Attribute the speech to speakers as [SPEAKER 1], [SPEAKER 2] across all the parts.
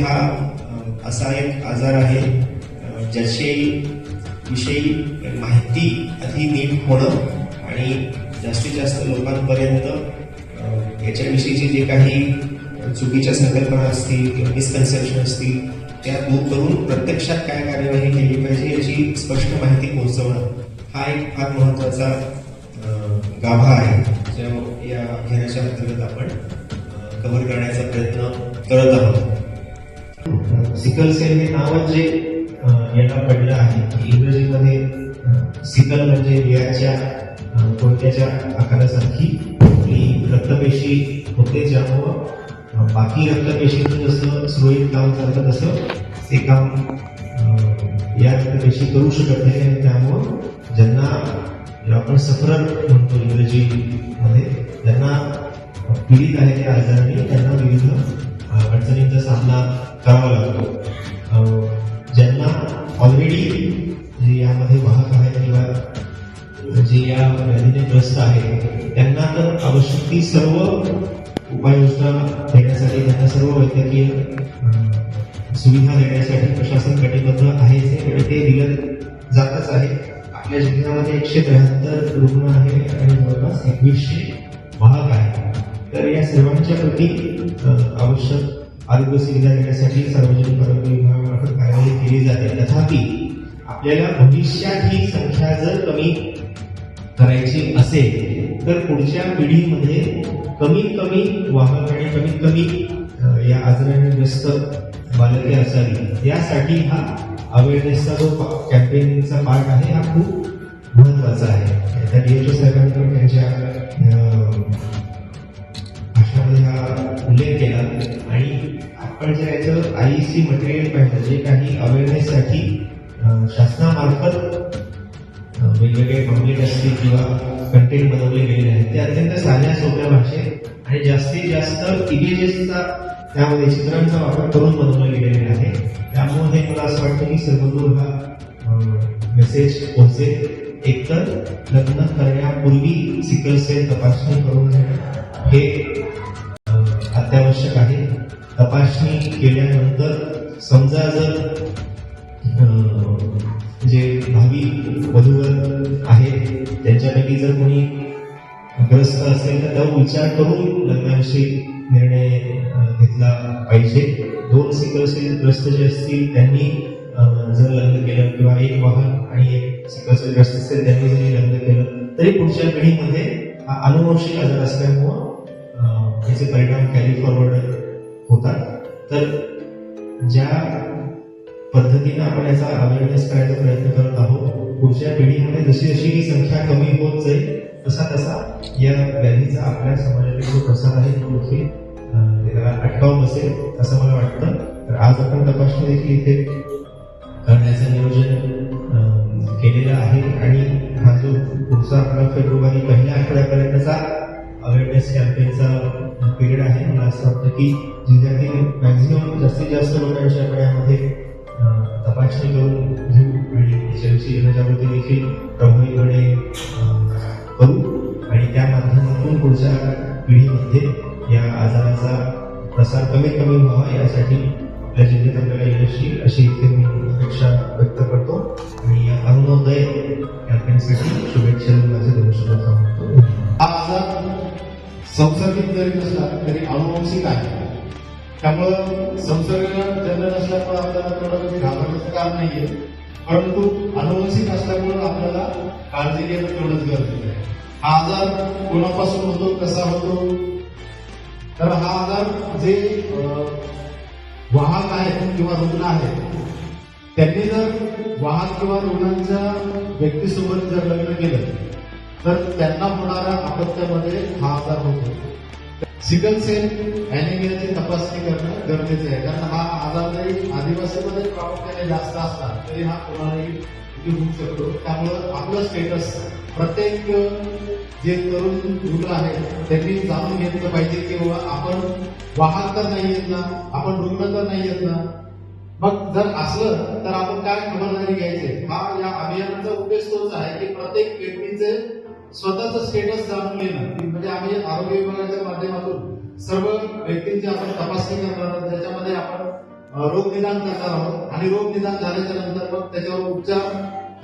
[SPEAKER 1] हा असा एक आजार आहे ज्याचे विषयी माहिती आधी नीट होणं आणि जास्तीत जास्त लोकांपर्यंत याच्याविषयीचे जे काही चुकीच्या संकल्पना असतील किंवा मिसकन्सेप्शन असतील त्या दूर करून प्रत्यक्षात काय कार्यवाही केली पाहिजे याची स्पष्ट माहिती पोहोचवणं हा एक फार महत्वाचा गाभा आहे जो या अभियानाच्या अंतर्गत आपण कव्हर करण्याचा प्रयत्न करत आहोत. सिकल सेल हे नावच जे याला पडलं आहे. इंग्रजीमध्ये सिकल म्हणजे बियाच्या कोणत्याच्या आकारासारखी रक्तपेशी होते, ज्यामुळं बाकी रक्तपेशींचं जसं सुरळीत काम करतं तसं ते काम या रक्तपेशी करू शकत नाही आणि त्यामुळं ज्यांना आपण सफरर म्हणतो इंग्रजीमध्ये, ज्यांना पीडित आहे त्या आजाराने त्यांना विविध अडचणींचा सामना करावा लागतो. ज्यांना ऑलरेडी जे यामध्ये वाहक आहेत किंवा जे या व्याधीने ग्रस्त आहेत त्यांना तर आवश्यक ती सर्व उपाययोजना देण्यासाठी, त्यांना सर्व वैद्यकीय सुविधा देण्यासाठी प्रशासन कटिबद्ध आहे आणि ते दिलं जातच आहे. आपल्या जिल्ह्यामध्ये 173 रुग्ण आहे आणि जवळपास 2100 वाहक आहेत. तर या सर्वांच्या प्रती आवश्यक आरोग्य सुविधा देण्यासाठी सार्वजनिक आरोग्य विभागामार्फत कार्यवाही केली जाते. तथापि आपल्याला भविष्यात ही संख्या जर कमी करायची असेल तर पुढच्या पिढीमध्ये कमीत कमी वाहक आणि कमीत कमी या आजाराने ग्रस्त बालके असावी. यासाठी हा अवेअरनेसचा जो कॅम्पेनिंगचा पार्ट आहे हा खूप महत्वाचा आहे. त्या DHO साहेबांनी त्यांच्या भाषणामध्ये हा उल्लेख केला आणि आपण जे याचं IEC मटेरियल पाहिजे, जे काही अवेअरनेससाठी शासनामार्फत वेगवेगळे पॅम्पलेट असतील किंवा कंटेंट बनवले गेलेले आहेत ते अत्यंत साध्या सोप्या भाषेत आणि जास्तीत जास्त इमेजेसचा त्यामध्ये चित्रांचा वापर करून बनवले गेलेले आहे. त्यामुळे मला असं वाटतं की सर्वदूर हा मेसेज पोहोचेल. एकतर लग्न करण्यापूर्वी सिकल सेल तपासणी करून घेणं हे अत्यावश्यक आहे. तपासणी केल्यानंतर समजा जर जे भावी वधूवर आहेत त्यांच्यापैकी जर कोणी ग्रस्त असेल तर त्यावर विचार करून लग्नाविषयी निर्णय घेतला पाहिजे. 2 सिकल सेल ग्रस्त जे असतील त्यांनी जर लग्न केलं किंवा एक वाहक आणि एक सिकल सेल ग्रस्त असेल त्यांनी जरी लग्न केलं तरी पुढच्या पिढीमध्ये हा अनुवंशिक आजार असल्यामुळं याचे परिणाम कॅरी फॉरवर्ड होतात. तर ज्या पद्धतीने आपण याचा अवेअरनेस करायचा प्रयत्न करत आहोत, पुढच्या पिढीमध्ये जशी जशी ही संख्या कमी होत जाईल तसा तसा या व्याधीचा आपल्या समाजातील जो प्रसार आहे तो देखील त्याला अटकाव बसेल असं मला वाटतं. तर आज आपण तपासणी देखील इथे करण्याचं नियोजन केलेलं आहे आणि हा जो पुढचा आपला फेब्रुवारी पहिल्या आठवड्यापर्यंतचा अवेअरनेस कॅम्पेनचा पिरियड आहे. मला असं वाटतं की जिल्ह्यातील मॅक्झिमम जास्तीत जास्त लोकांच्या आपण यामध्ये तपासणी करून घेऊ आणि त्याच्याविषयी जनजागृती देखील प्रभावीपणे करू आणि त्या माध्यमातून पुढच्या पिढीमध्ये या आजाराचा प्रसार कमीत कमी व्हावा यासाठी आपल्या जिल्ह्यात आपल्याला यश अशी इथे मी अपेक्षा व्यक्त करतो आणि या अरुणोदय कॅम्पेनसाठी शुभेच्छा माझे धन्यवाद सांगतो.
[SPEAKER 2] हा आजार संसर्गित जरी नसला तरी अनुवंशिक आहे. त्यामुळं संसर्ग जनरल असल्यामुळे आपल्याला थोडं घाबरण्याचं काम नाहीये, परंतु अनुवंशिक असल्यामुळं आपल्याला काळजी घेणं तेवढंच गरजेचं आहे. हा आजार कोणापासून होतो, कसा होतो तर हा आजार जे वाहक आहेत किंवा रुग्ण आहेत त्यांनी जर वाहक किंवा रुग्णांच्या व्यक्तीसोबत जर लग्न केलं तर त्यांना होणाऱ्या अपत्यामध्ये हा आजार होतो. सिकल सेल अॅनिमियाची तपासणी करणं गरजेचं आहे, कारण हा आजार जरी आदिवासीमध्ये प्रामुख्याने जास्त असला तरी हा कोणालाही होऊ शकतो. त्यामुळं आपलं स्टेटस प्रत्येक जे तरुण मुलं आहेत त्यांनी जाणून घेतलं पाहिजे की बाबा आपण वाहक तर नाही येत ना, आपण रुग्ण तर नाही येत ना. मग जर असलं तर आपण काय खबरदारी घ्यायची, हा या अभियानाचा उद्देश तोच आहे की प्रत्येक व्यक्तीचे स्वतःचं स्टेटस जाणून घेणं. म्हणजे आम्ही आरोग्य विभागाच्या माध्यमातून सर्व व्यक्तींची आपण तपासणी करणार आहोत, त्याच्यामध्ये आपण रोग निदान करणार आहोत आणि रोग निदान झाल्याच्या नंतर मग त्याच्यावर उपचार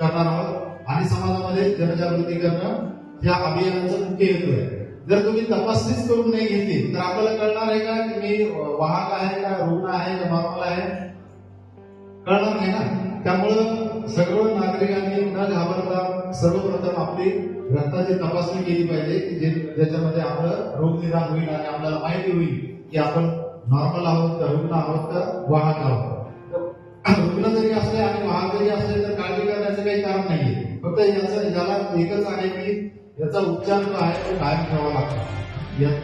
[SPEAKER 2] करणार आहोत आणि समाजामध्ये जनजागृती करणं या अभियानाचा मुख्य हेतू आहे. जर तुम्ही तपासणीच करून नाही घेतली तर आपल्याला कळणार आहे का की मी वाहक आहे का, रुग्ण आहे का, नॉर्मल आहे, कळणार नाही ना. त्यामुळं सर्व नागरिकांनी न घाबरता सर्वप्रथम आपली रक्ताची तपासणी केली पाहिजे की ज्याच्यामध्ये आपलं रोग निदान होईल आणि आपल्याला माहिती होईल की आपण नॉर्मल आहोत का, रुग्ण आहोत का, वाहक आहोत. रुग्ण जरी असले आणि वाहक जरी असले तर काळजी करण्याचं काही कारण नाहीये. फक्त याला एकच आहे की याचा उपचार जो आहे तो कायम ठेवावा लागतो.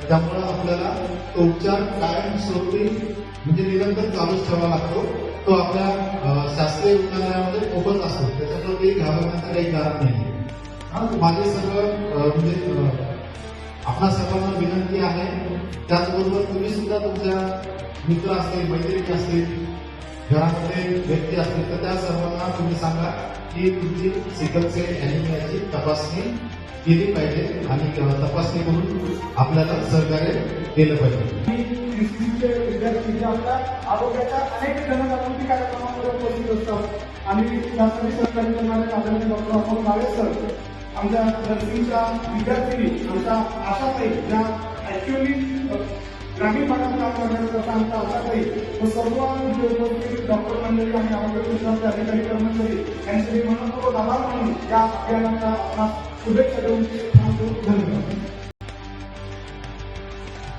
[SPEAKER 2] त्यामुळं आपल्याला तो उपचार कायम स्वरूपी म्हणजे निरंतर चालूच ठेवावा लागतो. तो आपल्या शासकीय रुग्णालयामध्ये मोफत असतो, त्याच्यामध्ये घाबरण्याचं काही कारण नाही. माझे सर्व म्हणजे आपल्या सर्वांना विनंती आहे, त्याचबरोबर तुम्ही सुद्धा तुमच्या मित्र असतील, मैत्रिणी असतील, घरामध्ये व्यक्ती असतील तर त्या सर्वांना तुम्ही सांगा की तुमची सिकल सेल अॅनिमियाची तपासणी केली पाहिजे आणि तपासणी करून आपल्याला सहकार्य केलं पाहिजे.
[SPEAKER 3] विद्यार्थी आपल्या आरोग्याच्या अनेक जनजागृती कार्यक्रमांमध्ये उपस्थित असतात आणि त्यासाठी सहकार्य करणारे आदरणीय डॉक्टर अमोल काळे सर, आमच्या नर्सिंगच्या विद्यार्थिनी, आमच्या आशाताई ज्या ऍक्च्युअली ग्रामीण भागात काम करण्याचा आमच्या आशाताई व सर्व उपस्थित डॉक्टर मंडळी आणि आरोग्य क्षेत्रातले अधिकारी कर्मचारी यांचे मनपूर्वक आभार मानून या अभियानाच्या शुभेच्छा देऊन धन्यवाद.